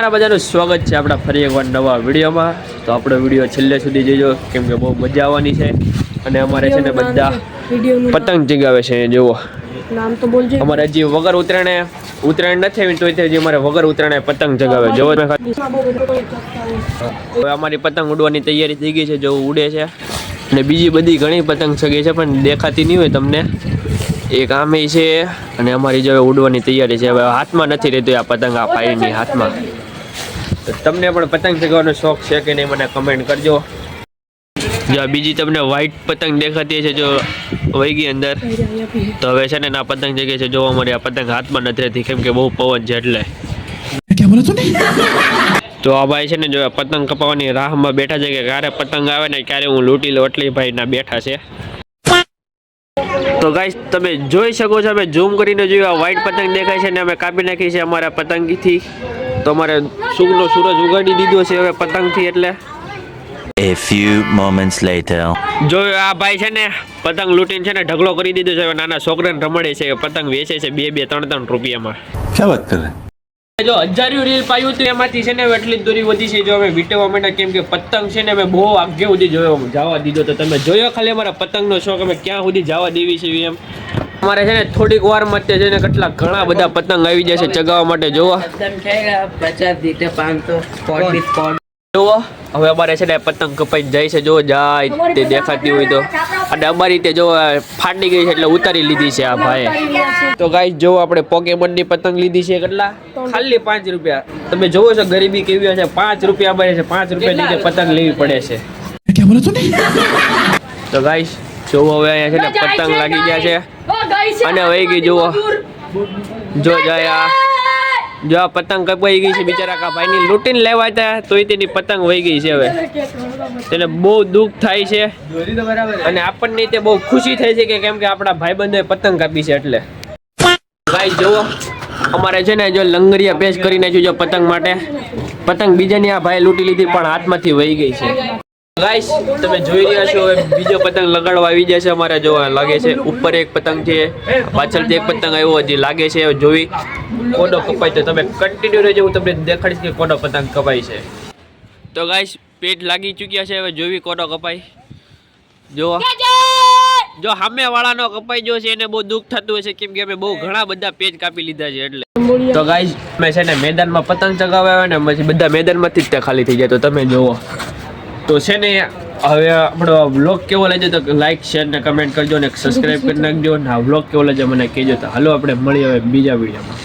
તમારા બધાનું સ્વાગત છે આપણા ફરી એકવાર નવા વિડીયોમાં। તો આપણો વિડીયો છેલ્લે સુધી જોજો કેમ કે બહુ મજા આવવાની છે અને અમારે છે ને બધા પતંગ ચગાવે છે। જુઓ નામ તો બોલજો। અમારે હજી વગર ઉત્તરાયણ નથી આવી તોય હજી અમારે વગર ઉત્તરાયણે પતંગ ચગાવે। જો હવે અમારી પતંગ ઉડવાની તૈયારી થઈ ગઈ છે, જો ઉડે છે અને બીજી બધી ઘણી પતંગ ચગે છે પણ દેખાતી નહીં હોય તમને। એક આમે છે અને અમારી જો ઉડવાની તૈયારી છે। હવે હાથમાં નથી રહેતું આ પતંગ, આ ભાઈની હાથમાં। તો તમને પણ પતંગ ચગાવવાનો શોખ છે કે નહીં મને કમેન્ટ કરજો। જો બીજી તમને વ્હાઈટ પતંગ દેખાતી છે જો વહી અંદર, તો હવે છે ને આ પતંગ જગ્યાએ છે જો અમારી આ પતંગ હાથમાં નથી રહેતી કેમ કે બહુ પવન છે એટલે। તો આ ભાઈ છે ને જો પતંગ કપાવવાની રાહમાં બેઠા છે કે ક્યારે પતંગ આવે ને ક્યારે હું લૂંટી લઉં, એટલી ભાઈ ના બેઠા છે। તો ગાઈસ તમે જોઈ શકો છો, અમે ઝૂમ કરીને જોયું આ વ્હાઈટ પતંગ દેખાય છે ને અમે કાપી નાખી છે અમારા પતંગથી। તો અમારે સૂરજનો સૂરજ ઉગાડી દીધો છે હવે પતંગથી એટલે। A few moments later. જો આ ભાઈ છે ને પતંગ લૂંટીને છે ને ઢગલો કરી દીધો છે, હવે નાના છોકરાને રમડે છે, પતંગ વેચે છે 2-2, 3-3 રૂપિયામાં। क्या बात कर रहे हैं? જો 1000 રીલ પાયું હતું એમાંથી છે ને એટલી જ દોરી વધી છે જો અમે વીટવા માંડ્યા કેમ કે પતંગ છે ને અમે બહુ આગે સુધી જોયો જવા દીધો। તો તમે જોયો ખાલી અમારા પતંગનો શોખ અમે ક્યાં સુધી જવા દેવી છે એમ। અમારે છે ને થોડીક વારમાં છે ને કેટલા ઘણા બધા પતંગ આવી જાય છે ચગાવવા માટે। જોવો 50 દીટે 500 જોવો હવે અમારે છે ને પતંગ કપાઈ જાય છે, જો જાય તે દેખાતી હોય તો, અને અમારી રીતે જો ફાટી ગઈ છે એટલે ઉતારી લીધી છે આ ભાઈએ। તો ગાઈસ જો આપણે પોકેમોનની પતંગ લીધી છે કેટલા, ખાલી 5 રૂપિયા। તમે જોવો છો ગરીબી કેવી છે, 5 રૂપિયા અમારે છે, 5 રૂપિયા દીધે પતંગ લેવી પડે છે। તો ગાઈસ જોવો હવે અહીંયા છે ને પતંગ લાગી ગયા છે અને વહી ગઈ જુઓ, જો જાય જો આ પતંગ કપાઈ ગઈ છે બિચારા કા ભાઈની લૂંટીને લેવા હતા તોય તેની પતંગ વહી ગઈ છે। હવે તેને બહુ દુઃખ થાય છે અને આપણને તે બહુ ખુશી થાય છે કે કેમ કે આપણા ભાઈબંધોએ પતંગ કાપી છે એટલે। ભાઈ જુઓ અમારે છે ને જો લંગરિયા પેચ કરી નાખ્યું જો પતંગ માટે, પતંગ બીજાની આ ભાઈ લૂંટી લીધી પણ હાથમાંથી વહી ગઈ છે। ગાઈસ તમે જોઈ રહ્યા છો હવે બીજો પતંગ લગાડવા આવી જશે અમારે, જો લાગે છે ઉપર એક પતંગ છે, પાછળથી એક પતંગ આવ્યો હજી લાગે છે, જોઈ કોનો કપાય તો તમે કન્ટિન્યુ રહેજો, હું તમને દેખાડીશ કે કોનો પતંગ કપાય છે। તો ગાઈસ પેટ લાગી ચૂક્યા છે, હવે જોવી કોનો કપાય। જો જો સામે વાળાનો કપાઈ ગયો છે એને બહુ દુઃખ થતું હશે કેમ કે અમે બહુ ઘણા બધા પેજ કાપી લીધા છે એટલે। તો ગાઈસ અમે છે ને મેદાનમાં પતંગ ચગાવ્યા હોય ને પછી બધા મેદાનમાંથી જ તે ખાલી થઈ જાય। તો તમે જોવો તો છે ને હવે આપણો વ્લોગ કેવો લાગ્યો તો લાઈક શેર ને કમેન્ટ કરજો ને સબસ્ક્રાઈબ કરી નાખજો ને આ વ્લોગ કેવો લાગ્યો મને કહેજો। તો હાલો આપણે મળીએ હવે બીજા વિડીયોમાં।